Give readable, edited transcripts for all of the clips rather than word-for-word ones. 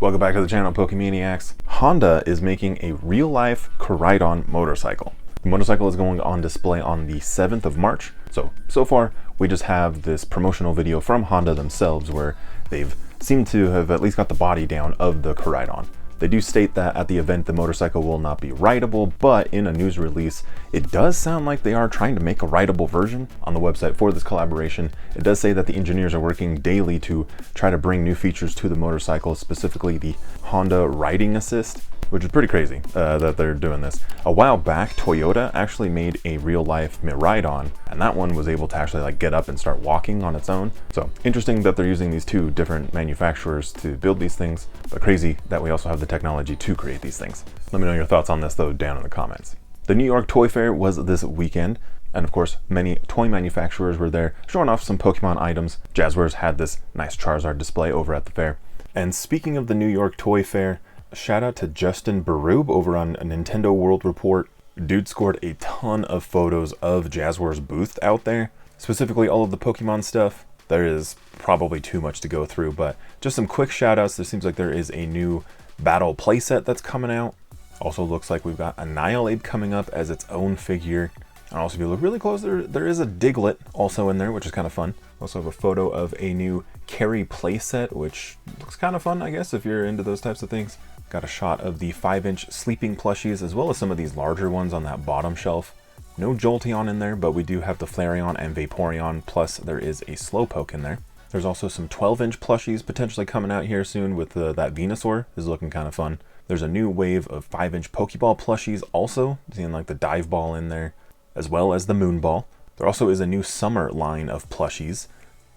Welcome back to the channel, Pokemaniacs. Honda is making a real-life Koraidon motorcycle. The motorcycle is going on display on the 7th of March. So far, we just have this promotional video from Honda themselves where they've seemed to have at least got the body down of the Koraidon. They do state that at the event the motorcycle will not be rideable, but in a news release, it does sound like they are trying to make a rideable version on the website for this collaboration. It does say that the engineers are working daily to try to bring new features to the motorcycle, specifically the Honda Riding Assist, which is pretty crazy that they're doing this. A while back, Toyota actually made a real-life Koraidon, and that one was able to actually get up and start walking on its own. So interesting that they're using these two different manufacturers to build these things, but crazy that we also have the technology to create these things. Let me know your thoughts on this though down in the comments. The New York Toy Fair was this weekend, and of course many toy manufacturers were there showing off some Pokemon items. Jazzwares had this nice Charizard display over at the fair. And speaking of the New York Toy Fair, shout out to Justin Baroob over on Nintendo World Report. Dude scored a ton of photos of Jazzwares' booth out there, specifically all of the Pokemon stuff. There is probably too much to go through, but just some quick shout outs. There seems like there is a new battle playset that's coming out. Also looks like we've got Annihilate coming up as its own figure. And also if you look really close, there is a Diglett also in there, which is kind of fun. Also have a photo of a new Carry playset, which looks kind of fun, I guess, if you're into those types of things. Got a shot of the 5-inch sleeping plushies, as well as some of these larger ones on that bottom shelf. No Jolteon in there, but we do have the Flareon and Vaporeon, plus there is a Slowpoke in there. There's also some 12-inch plushies potentially coming out here soon with that Venusaur. This is looking kind of fun. There's a new wave of 5-inch Pokeball plushies also, seeing the Dive Ball in there, as well as the Moon Ball. There also is a new summer line of plushies.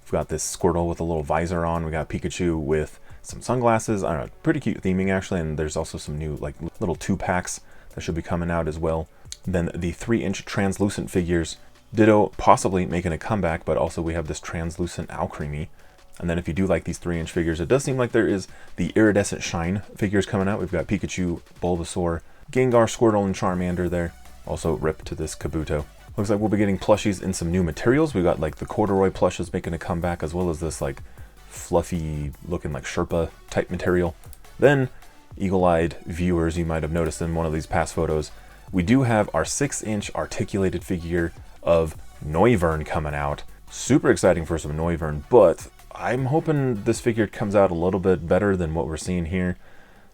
We've got this Squirtle with a little visor on. We got Pikachu with some sunglasses. I don't know, pretty cute theming actually, and there's also some new little 2-packs that should be coming out as well. Then the 3-inch translucent figures, ditto possibly making a comeback, but also we have this translucent Alcremie. And then if you do like these 3-inch figures, it does seem like there is the iridescent shine figures coming out. We've got Pikachu, Bulbasaur, Gengar, Squirtle, and Charmander there. Also rip to this Kabuto. Looks like we'll be getting plushies in some new materials. We've got the corduroy plushes making a comeback, as well as this fluffy looking Sherpa type material. Then eagle-eyed viewers, you might have noticed in one of these past photos, we do have our 6-inch articulated figure of Noivern coming out. Super exciting for some Noivern, but I'm hoping this figure comes out a little bit better than what we're seeing here.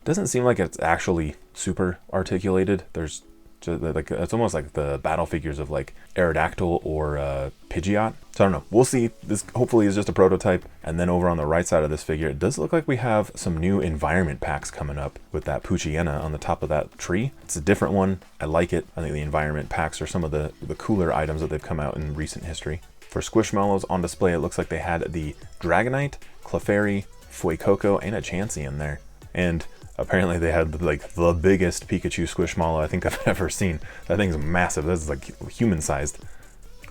Doesn't seem like it's actually super articulated. There's just it's almost like the battle figures of Aerodactyl or Pidgeot. So I don't know, we'll see. This hopefully is just a prototype. And then over on the right side of this figure, it does look like we have some new environment packs coming up with that Poochyena on the top of that tree. It's a different one. I like it. I think the environment packs are some of the cooler items that they've come out in recent history. For Squishmallows on display, it looks like they had the Dragonite, Clefairy, Fuecoco, and a Chansey in there. And apparently they had the biggest Pikachu Squishmallow I think I've ever seen. That thing's massive. This is human-sized.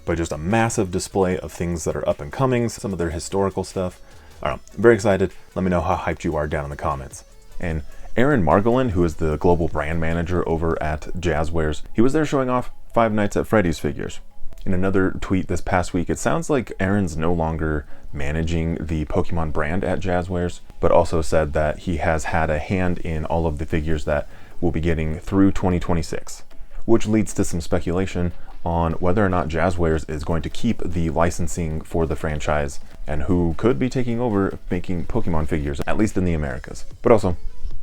But just a massive display of things that are up and coming, some of their historical stuff. I don't know, I'm very excited. Let me know how hyped you are down in the comments. And Aaron Margolin, who is the global brand manager over at Jazzwares, he was there showing off Five Nights at Freddy's figures. In another tweet this past week, it sounds like Aaron's no longer managing the Pokemon brand at Jazzwares, but also said that he has had a hand in all of the figures that we'll be getting through 2026, which leads to some speculation on whether or not Jazzwares is going to keep the licensing for the franchise and who could be taking over making Pokemon figures, at least in the Americas. But also,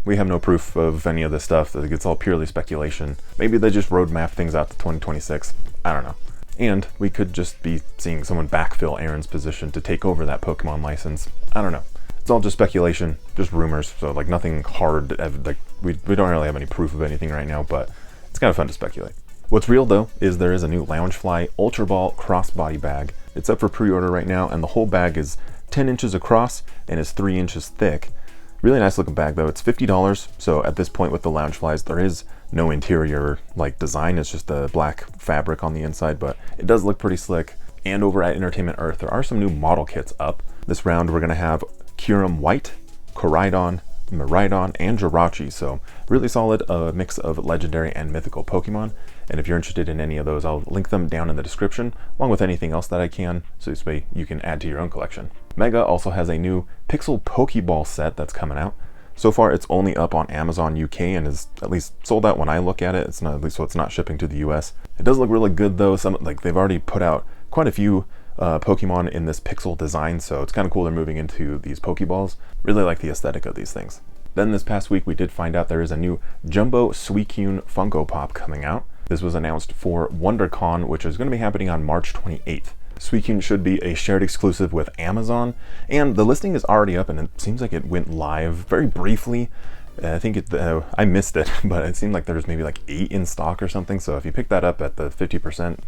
we have no proof of any of this stuff. It's all purely speculation. Maybe they just roadmap things out to 2026. I don't know. And we could just be seeing someone backfill Aaron's position to take over that Pokemon license. I don't know. It's all just speculation, just rumors. So nothing hard. We don't really have any proof of anything right now, but it's kind of fun to speculate. What's real though is there is a new Loungefly Ultra Ball crossbody bag. It's up for pre-order right now, and the whole bag is 10 inches across and is 3 inches thick. Really nice looking bag though. It's $50. So at this point with the Loungeflies, there is no interior design. It's just the black fabric on the inside, but it does look pretty slick. And over at Entertainment Earth, there are some new model kits up. This round we're gonna have Kyurem White, Koraidon, Miraidon, and Jirachi. So really solid mix of legendary and mythical Pokemon. And if you're interested in any of those, I'll link them down in the description, along with anything else that I can, so this way you can add to your own collection. Mega also has a new Pixel Pokeball set that's coming out. So far, it's only up on Amazon UK and is at least sold out when I look at it. It's not, at least, so it's not shipping to the US. It does look really good though. They've already put out quite a few Pokemon in this pixel design, so it's kind of cool they're moving into these Pokeballs. Really like the aesthetic of these things. Then this past week we did find out there is a new Jumbo Suicune Funko Pop coming out. This was announced for WonderCon, which is going to be happening on March 28th. Suicune should be a shared exclusive with Amazon, and the listing is already up, and it seems like it went live very briefly. I think I missed it, but it seemed like there's maybe like 8 in stock or something, so if you pick that up at the 50%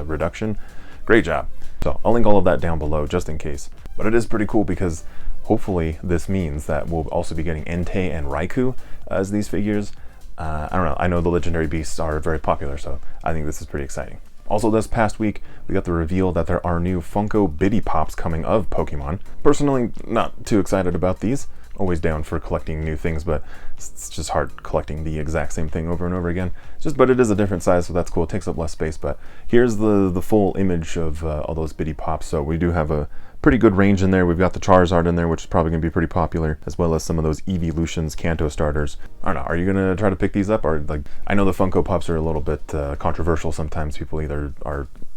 reduction, great job. So I'll link all of that down below just in case. But it is pretty cool because hopefully this means that we'll also be getting Entei and Raikou as these figures. I don't know, I know the legendary beasts are very popular, so I think this is pretty exciting. Also this past week, we got the reveal that there are new Funko Biddy Pops coming of Pokemon. Personally, not too excited about these. Always down for collecting new things, but it's just hard collecting the exact same thing over and over again. But it is a different size, so that's cool. It takes up less space, but here's the full image of all those Biddy Pops. So we do have a pretty good range in there. We've got the Charizard in there, which is probably going to be pretty popular, as well as some of those Evolutions Kanto starters. I don't know, are you going to try to pick these up? Or like, I know the Funko Pops are a little bit controversial sometimes. People either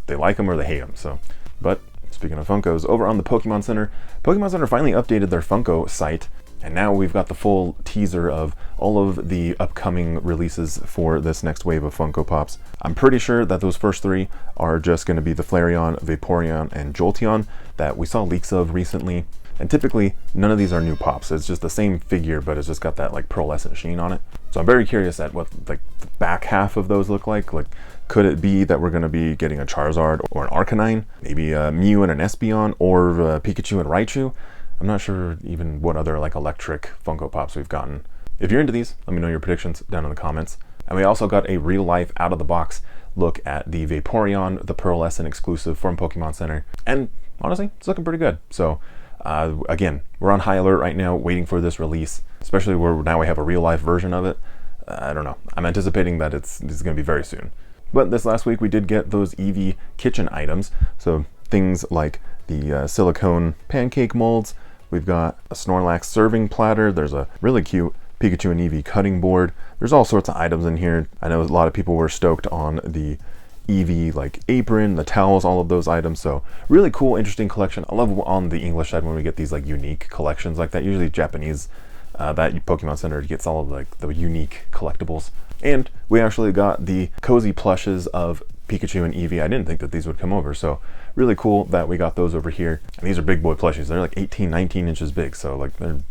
they like them or they hate them. So, but speaking of Funkos, over on the Pokemon Center finally updated their Funko site. And now we've got the full teaser of all of the upcoming releases for this next wave of Funko Pops. I'm pretty sure that those first 3 are just going to be the Flareon, Vaporeon, and Jolteon that we saw leaks of recently. And typically, none of these are new pops. It's just the same figure, but it's just got that like pearlescent sheen on it. So I'm very curious at what like the back half of those look like. Like, could it be that we're going to be getting a Charizard or an Arcanine? Maybe a Mew and an Espeon, or Pikachu and Raichu? I'm not sure even what other like electric Funko Pops we've gotten. If you're into these, let me know your predictions down in the comments. And we also got a real life out of the box look at the Vaporeon, the pearlescent exclusive from Pokemon Center. And honestly, it's looking pretty good. So again, we're on high alert right now, waiting for this release, especially where now we have a real life version of it. I don't know. I'm anticipating that it's going to be very soon. But this last week we did get those Eevee kitchen items. So things like the silicone pancake molds. We've got a Snorlax serving platter. There's a really cute Pikachu and Eevee cutting board. There's all sorts of items in here. I know a lot of people were stoked on the Eevee like apron, the towels, all of those items. So really cool, interesting collection. I love on the English side when we get these like unique collections like that. Usually Japanese, that Pokemon Center gets all of like the unique collectibles. And we actually got the cozy plushes of Pikachu and Eevee. I didn't think that these would come over, so really cool that we got those over here. And these are big boy plushies. They're like 18, 19 inches big, so like they're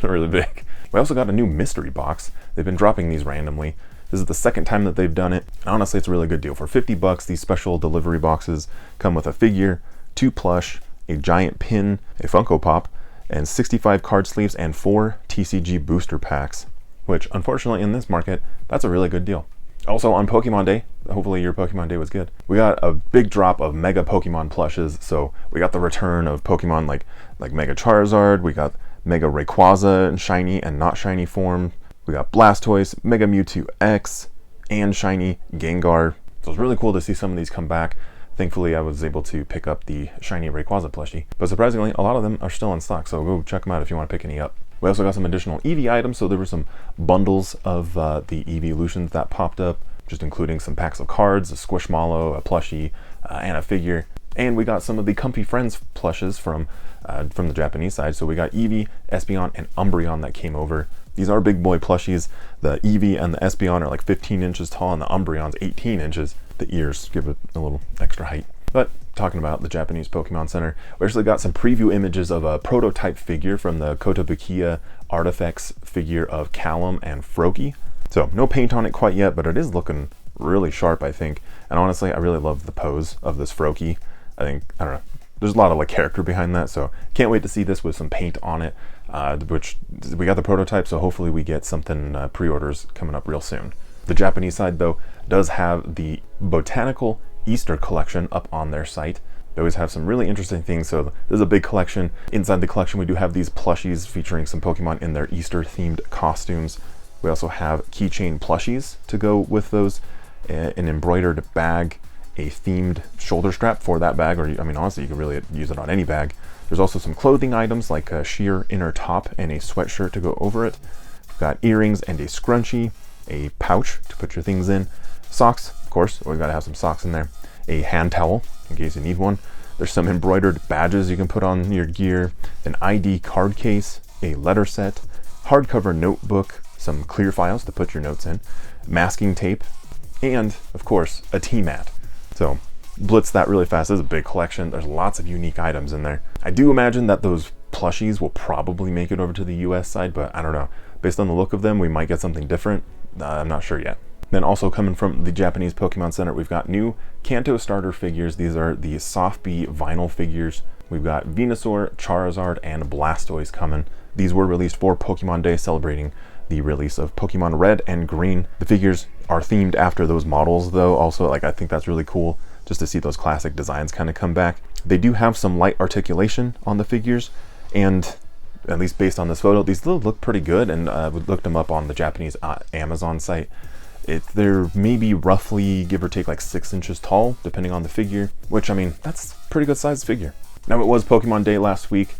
really big. We also got a new mystery box. They've been dropping these randomly. This is the second time that they've done it. Honestly, it's a really good deal. For 50 bucks, these special delivery boxes come with a figure, 2 plush, a giant pin, a Funko Pop, and 65 card sleeves and 4 TCG booster packs, which unfortunately in this market, that's a really good deal. Also on Pokemon Day, hopefully your Pokemon Day was good, we got a big drop of Mega Pokemon plushes. So we got the return of Pokemon like Mega Charizard, we got Mega Rayquaza in shiny and not shiny form, we got Blastoise, Mega Mewtwo X, and shiny Gengar. So it's really cool to see some of these come back. Thankfully, I was able to pick up the shiny Rayquaza plushie, but surprisingly, a lot of them are still in stock, so go check them out if you want to pick any up. We also got some additional Eevee items, so there were some bundles of the Evolutions that popped up, just including some packs of cards, a Squishmallow, a plushie, and a figure. And we got some of the Comfy Friends plushes from the Japanese side. So we got Eevee, Espeon, and Umbreon that came over. These are big boy plushies. The Eevee and the Espeon are like 15 inches tall, and the Umbreon's 18 inches. The ears give it a little extra height. But talking about the Japanese Pokemon Center, we actually got some preview images of a prototype figure from the Kotobukiya Artifacts figure of Callum and Froakie. So no paint on it quite yet, but it is looking really sharp, I think. And honestly, I really love the pose of this Froakie. I don't know, there's a lot of like character behind that, so can't wait to see this with some paint on it, which we got the prototype, so hopefully we get something pre-orders coming up real soon. The Japanese side though does have the Botanical Easter collection up on their site. They always have some really interesting things, so there's a big collection. Inside the collection we do have these plushies featuring some Pokemon in their Easter themed costumes. We also have keychain plushies to go with those, an embroidered bag, a themed shoulder strap for that bag, or I mean, honestly, you can really use it on any bag. There's also some clothing items like a sheer inner top and a sweatshirt to go over it. We've got earrings and a scrunchie, a pouch to put your things in, socks, of course, we've got to have some socks in there, a hand towel in case you need one. There's some embroidered badges you can put on your gear, an ID card case, a letter set, hardcover notebook, some clear files to put your notes in, masking tape, and of course a tea mat. So blitz that really fast. This is a big collection. There's lots of unique items in there. I do imagine that those plushies will probably make it over to the US side, but I don't know. Based on the look of them, we might get something different. I'm not sure yet. Then also coming from the Japanese Pokemon Center, we've got new Kanto starter figures. These are the Soft B vinyl figures. We've got Venusaur, Charizard, and Blastoise coming. These were released for Pokemon Day, celebrating the release of Pokemon Red and Green. The figures are themed after those models though. Also, like, I think that's really cool just to see those classic designs kind of come back. They do have some light articulation on the figures, and at least based on this photo, these look pretty good, and we looked them up on the Japanese Amazon site. They're maybe roughly, give or take, like 6 inches tall, depending on the figure, which, I mean, that's a pretty good sized figure. Now, it was Pokemon Day last week,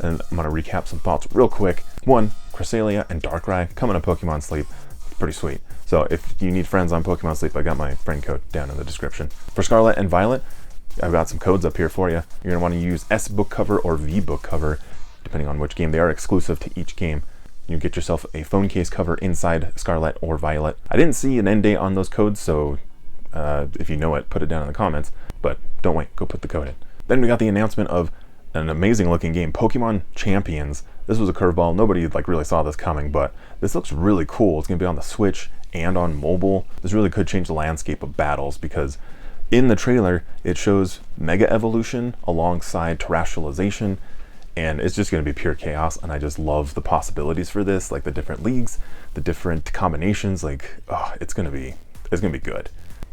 and I'm gonna recap some thoughts real quick. One, Cresselia and Darkrai coming to Pokemon Sleep. It's pretty sweet. So if you need friends on Pokemon Sleep, I got my friend code down in the description. For Scarlet and Violet, I've got some codes up here for you. You're gonna wanna use S book cover or V book cover, depending on which game. They are exclusive to each game. You get yourself a phone case cover inside Scarlet or Violet. I didn't see an end date on those codes, so if you know it, put it down in the comments, but don't wait, go put the code in. Then we got the announcement of an amazing looking game, Pokemon Champions. This was a curveball. Nobody like really saw this coming, but this looks really cool. It's gonna be on the Switch and on mobile. This really could change the landscape of battles, because in the trailer, it shows Mega Evolution alongside Terrestrialization, and it's just going to be pure chaos. And I just love the possibilities for this, like the different leagues, the different combinations. Like, oh, it's gonna be good.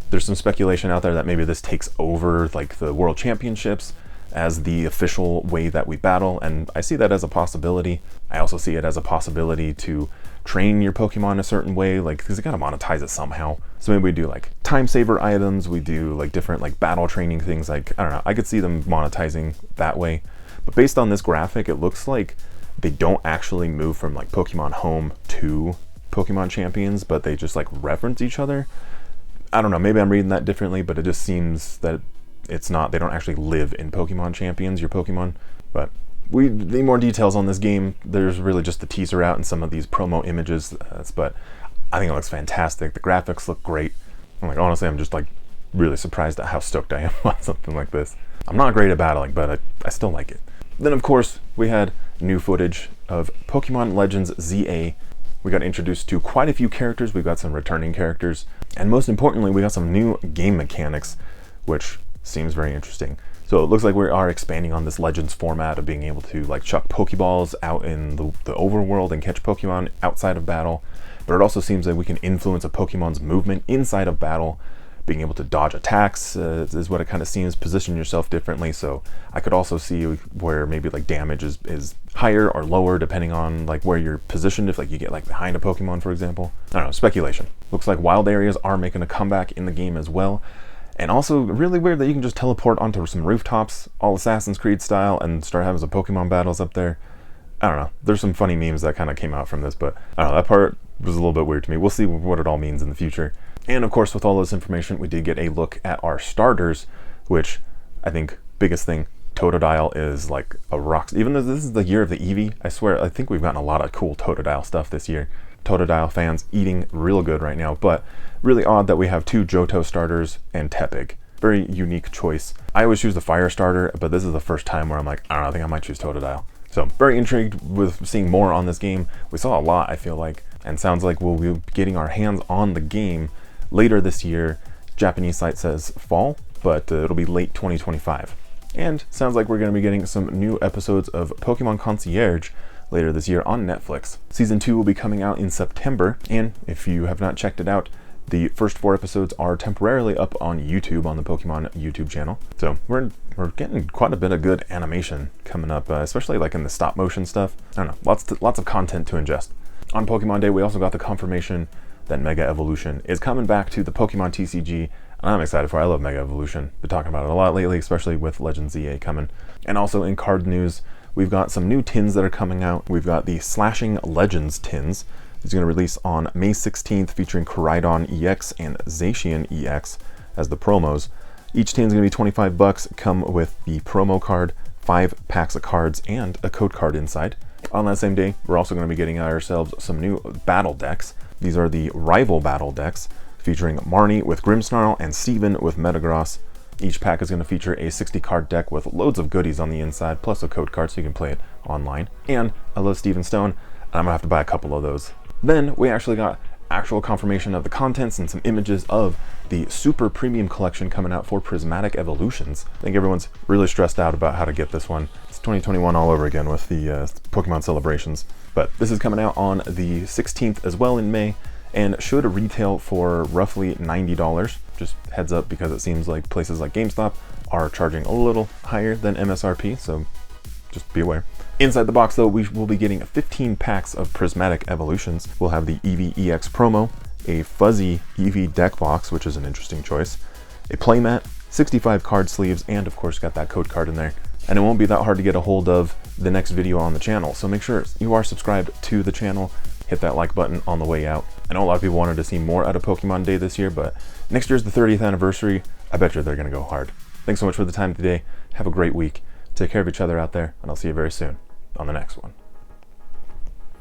There's some speculation out there that maybe this takes over like the World Championships as the official way that we battle, and I see that as a possibility. I also see it as a possibility to train your Pokemon a certain way, like, because you gotta monetize it somehow. So maybe we do like time saver items, we do like different like battle training things, like, I don't know, I could see them monetizing that way. But based on this graphic, it looks like they don't actually move from like Pokemon Home to Pokemon Champions, but they just like reference each other. I don't know, maybe I'm reading that differently, but it just seems that it's not, they don't actually live in Pokemon Champions, your Pokemon. But we need more details on this game. There's really just the teaser out and some of these promo images, but I think it looks fantastic. The graphics look great. I'm like, honestly, I'm just like really surprised at how stoked I am on something like this. I'm not great at battling, but I still like it. Then of course, we had new footage of Pokemon Legends ZA. We got introduced to quite a few characters. We've got some returning characters, and most importantly, we got some new game mechanics, which seems very interesting. So it looks like we are expanding on this Legends format of being able to like chuck Pokeballs out in the overworld and catch Pokemon outside of battle. But it also seems that we can influence a Pokemon's movement inside of battle. Being able to dodge attacks is what it kind of seems, position yourself differently. So I could also see where maybe like damage is higher or lower depending on like where you're positioned, if like you get like behind a Pokemon, for example. I don't know, speculation. Looks like wild areas are making a comeback in the game as well. And also really weird that you can just teleport onto some rooftops, all Assassin's Creed style, and start having some Pokemon battles up there. I don't know, there's some funny memes that kind of came out from this, but I don't know, that part was a little bit weird to me. We'll see what it all means in the future. And of course, with all this information, we did get a look at our starters, which I think biggest thing, Totodile is like a rock. Even though this is the year of the Eevee, I swear, I think we've gotten a lot of cool Totodile stuff this year. Totodile fans eating real good right now, but really odd that we have 2 Johto starters and Tepig. Very unique choice. I always choose the fire starter, but this is the first time where I'm like, I don't know, I think I might choose Totodile. So very intrigued with seeing more on this game. We saw a lot, I feel like, and sounds like we'll be getting our hands on the game later this year. Japanese site says fall, but it'll be late 2025. And sounds like we're going to be getting some new episodes of Pokemon Concierge later this year on Netflix. Season 2 will be coming out in September, and if you have not checked it out, the first 4 episodes are temporarily up on YouTube, on the Pokemon YouTube channel. So we're getting quite a bit of good animation coming up, especially like in the stop motion stuff. I don't know, lots of content to ingest. On Pokemon Day, we also got the confirmation that Mega Evolution is coming back to the Pokemon TCG. And I'm excited for it. I love Mega Evolution. Been talking about it a lot lately, especially with Legends EA coming. And also in card news, we've got some new tins that are coming out. We've got the Slashing Legends tins. It's going to release on May 16th, featuring Koraidon EX and Zacian EX as the promos. Each tin is going to be 25 bucks, come with the promo card, 5 packs of cards, and a code card inside. On that same day, we're also going to be getting ourselves some new battle decks. These are the Rival Battle decks, featuring Marnie with Grimmsnarl and Stephen with Metagross. Each pack is going to feature a 60 card deck with loads of goodies on the inside, plus a code card so you can play it online. And I love Stephen Stone, and I'm going to have to buy a couple of those. Then we actually got actual confirmation of the contents and some images of the super premium collection coming out for Prismatic Evolutions. I think everyone's really stressed out about how to get this one. It's 2021 all over again with the Pokemon celebrations. But this is coming out on the 16th as well in May, and should retail for roughly $90. Just heads up, because it seems like places like GameStop are charging a little higher than MSRP, so just be aware. Inside the box though, we will be getting 15 packs of Prismatic Evolutions. We'll have the Eevee EX promo, a fuzzy Eevee deck box, which is an interesting choice, a playmat, 65 card sleeves, and of course got that code card in there. And it won't be that hard to get a hold of the next video on the channel, so make sure you are subscribed to the channel. Hit that like button on the way out. I know a lot of people wanted to see more out of Pokemon Day this year, but next year's the 30th anniversary. I bet you they're going to go hard. Thanks so much for the time today. Have a great week. Take care of each other out there, and I'll see you very soon on the next one.